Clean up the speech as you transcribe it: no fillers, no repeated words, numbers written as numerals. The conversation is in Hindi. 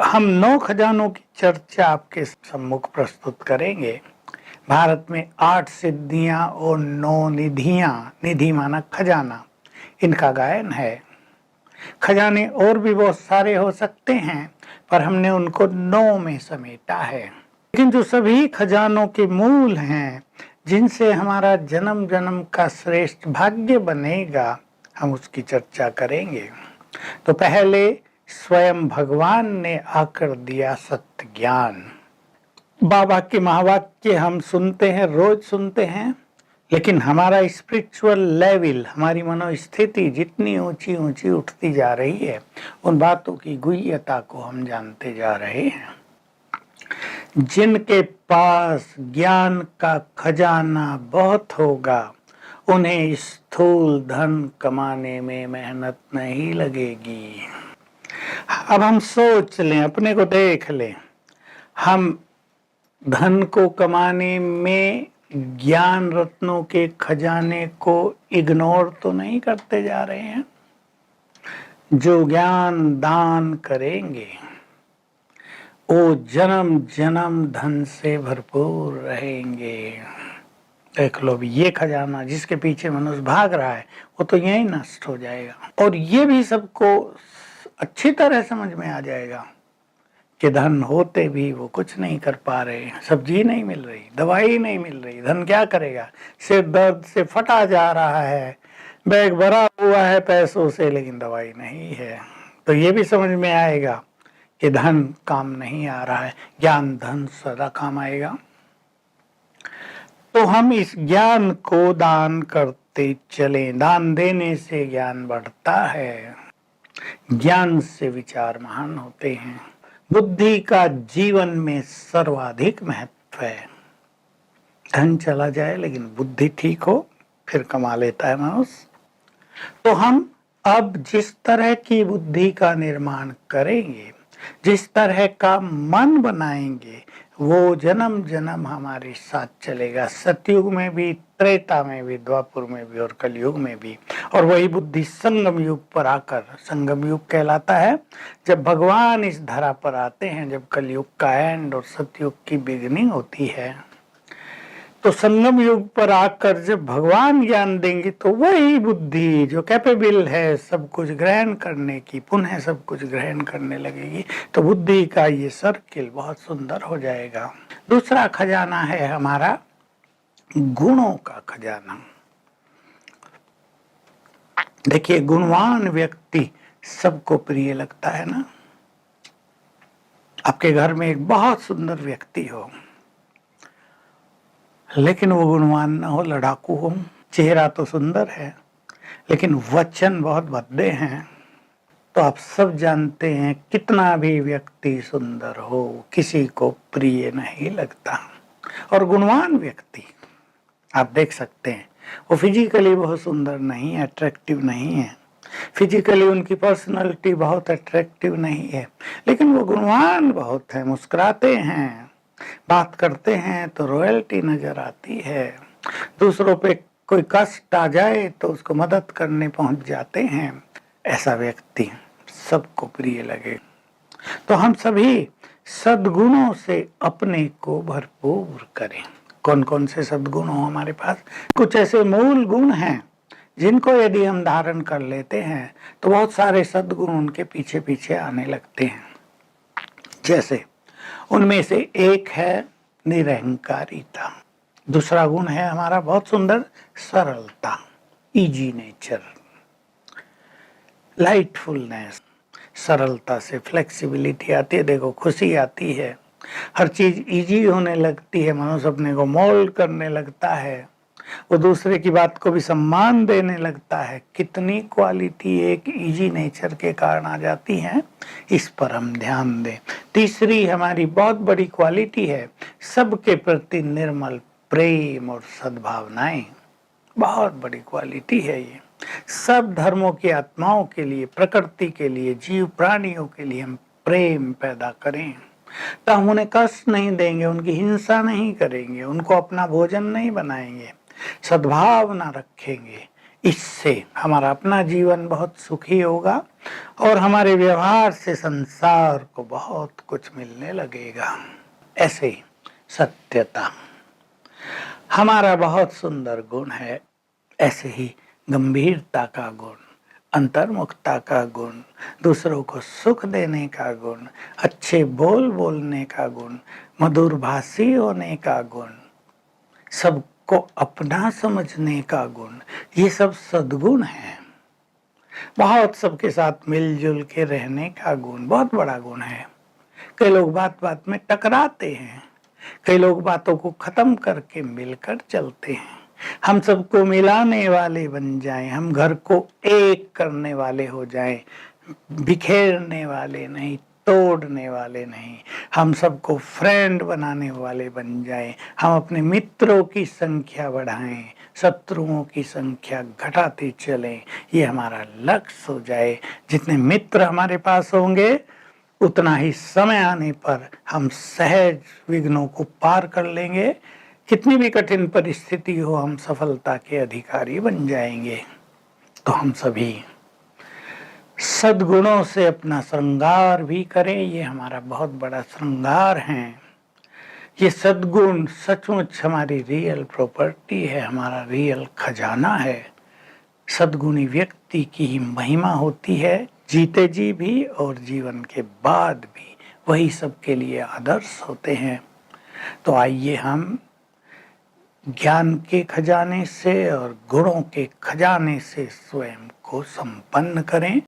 हम 9 खजानों की चर्चा आपके सम्मुख प्रस्तुत करेंगे। भारत में 8 सिद्धियां और 9 निधियां, निधि माना खजाना, इनका गायन है। खजाने और भी बहुत सारे हो सकते हैं, पर हमने उनको 9 में समेटा है। लेकिन जो सभी खजानों के मूल हैं, जिनसे हमारा जन्म जन्म का श्रेष्ठ भाग्य बनेगा, हम उसकी चर्चा करेंगे। तो पहले स्वयं भगवान ने आकर दिया सत्य ज्ञान। बाबा के महावाक्य हम सुनते हैं, रोज सुनते हैं, लेकिन हमारा स्पिरिचुअल लेवल, हमारी मनोस्थिति जितनी ऊंची ऊंची उठती जा रही है, उन बातों की गुह्यता को हम जानते जा रहे हैं। जिनके पास ज्ञान का खजाना बहुत होगा, उन्हें स्थूल धन कमाने में मेहनत नहीं लगेगी। अब हम सोच लें, अपने को देख लें, हम धन को कमाने में ज्ञान रत्नों के खजाने को इग्नोर तो नहीं करते जा रहे हैं। जो ज्ञान दान करेंगे वो जन्म जन्म धन से भरपूर रहेंगे। देख लो, ये खजाना जिसके पीछे मनुष्य भाग रहा है, वो तो यही नष्ट हो जाएगा। और ये भी सबको अच्छी तरह समझ में आ जाएगा कि धन होते भी वो कुछ नहीं कर पा रहे। सब्जी नहीं मिल रही, दवाई नहीं मिल रही, धन क्या करेगा? सिर दर्द से फटा जा रहा है, बैग भरा हुआ है पैसों से, लेकिन दवाई नहीं है। तो ये भी समझ में आएगा कि धन काम नहीं आ रहा है। ज्ञान धन सदा काम आएगा। तो हम इस ज्ञान को दान करते चलें। दान देने से ज्ञान बढ़ता है, ज्ञान से विचार महान होते हैं। बुद्धि का जीवन में सर्वाधिक महत्व है। धन चला जाए लेकिन बुद्धि ठीक हो, फिर कमा लेता है मनुष्य। तो हम अब जिस तरह की बुद्धि का निर्माण करेंगे, जिस तरह का मन बनाएंगे, वो जन्म जन्म हमारे साथ चलेगा। सतयुग में भी, त्रेता में भी, द्वापर में भी और कलयुग में भी। और वही बुद्धि संगम युग पर आकर, संगम युग कहलाता है जब भगवान इस धरा पर आते हैं, जब कलयुग का एंड और सतयुग की बिगिनिंग होती है। तो संगम युग पर आकर जब भगवान ज्ञान देंगे, तो वही बुद्धि जो कैपेबल है सब कुछ ग्रहण करने की, पुनः सब कुछ ग्रहण करने लगेगी। तो बुद्धि का ये सर्किल बहुत सुंदर हो जाएगा। दूसरा खजाना है हमारा गुणों का खजाना। देखिए, गुणवान व्यक्ति सबको प्रिय लगता है ना। आपके घर में एक बहुत सुंदर व्यक्ति हो, लेकिन वो गुणवान न हो, लड़ाकू हो, चेहरा तो सुंदर है लेकिन वचन बहुत भद्दे हैं, तो आप सब जानते हैं कितना भी व्यक्ति सुंदर हो, किसी को प्रिय नहीं लगता। और गुणवान व्यक्ति आप देख सकते हैं, वो फिजिकली बहुत सुंदर नहीं है, अट्रैक्टिव नहीं है, फिजिकली उनकी पर्सनालिटी बहुत अट्रैक्टिव नहीं है, लेकिन वो गुणवान बहुत है, मुस्कुराते हैं, बात करते हैं तो रॉयल्टी नजर आती है। दूसरों पे कोई कष्ट आ जाए तो उसको मदद करने पहुंच जाते हैं। ऐसा व्यक्ति सबको प्रिय लगे। तो हम सभी सद्गुणों से अपने को भरपूर करें। कौन कौन से सद्गुण हो हमारे पास? कुछ ऐसे मूल गुण हैं जिनको यदि हम धारण कर लेते हैं तो बहुत सारे सद्गुण उनके पीछे पीछे आने लगते हैं। जैसे उनमें से एक है निरहंकारिता। दूसरा गुण है हमारा बहुत सुंदर, सरलता, इजी नेचर, लाइटफुलनेस। सरलता से फ्लेक्सिबिलिटी आती है। देखो, खुशी आती है, हर चीज इजी होने लगती है, मनुष्य अपने को मोल्ड करने लगता है, वो दूसरे की बात को भी सम्मान देने लगता है। कितनी क्वालिटी एक इजी नेचर के कारण आ जाती हैं, इस पर हम ध्यान दें। तीसरी हमारी बहुत बड़ी क्वालिटी है सबके प्रति निर्मल प्रेम और सद्भावनाएं। बहुत बड़ी क्वालिटी है ये। सब धर्मों की आत्माओं के लिए, प्रकृति के लिए, जीव प्राणियों के लिए हम प्रेम पैदा करें। तो हम उन्हें कष्ट नहीं देंगे, उनकी हिंसा नहीं करेंगे, उनको अपना भोजन नहीं बनाएंगे, सद्भावना रखेंगे। इससे हमारा अपना जीवन बहुत सुखी होगा और हमारे व्यवहार से संसार को बहुत कुछ मिलने लगेगा। ऐसे ही सत्यता हमारा बहुत सुंदर गुण है, ऐसे ही गंभीरता का गुण, अंतर्मुखता का गुण, दूसरों को सुख देने का गुण, अच्छे बोलने का गुण, मधुर भाषी होने का गुण, सबको अपना समझने का गुण, ये सब सद्गुण है। बहुत सबके साथ मिलजुल के रहने का गुण बहुत बड़ा गुण है। कई लोग बात बात में टकराते हैं, कई लोग बातों को खत्म करके मिलकर चलते हैं। हम सबको मिलाने वाले बन जाएं, हम घर को एक करने वाले हो जाएं, बिखेरने वाले नहीं, तोड़ने वाले नहीं। हम सबको फ्रेंड बनाने वाले बन जाएं, हम अपने मित्रों की संख्या बढ़ाएं, शत्रुओं की संख्या घटाते चलें, ये हमारा लक्ष्य हो जाए। जितने मित्र हमारे पास होंगे उतना ही समय आने पर हम सहज विघ्नों को पार कर लेंगे। कितनी भी कठिन परिस्थिति हो, हम सफलता के अधिकारी बन जाएंगे। तो हम सभी सद्गुणों से अपना श्रृंगार भी करें, ये हमारा बहुत बड़ा श्रृंगार है। ये सद्गुण सचमुच हमारी रियल प्रॉपर्टी है, हमारा रियल खजाना है। सद्गुणी व्यक्ति की ही महिमा होती है, जीते जी भी और जीवन के बाद भी वही सबके लिए आदर्श होते हैं। तो आइए हम ज्ञान के खजाने से और गुणों के खजाने से स्वयं को संपन्न करें।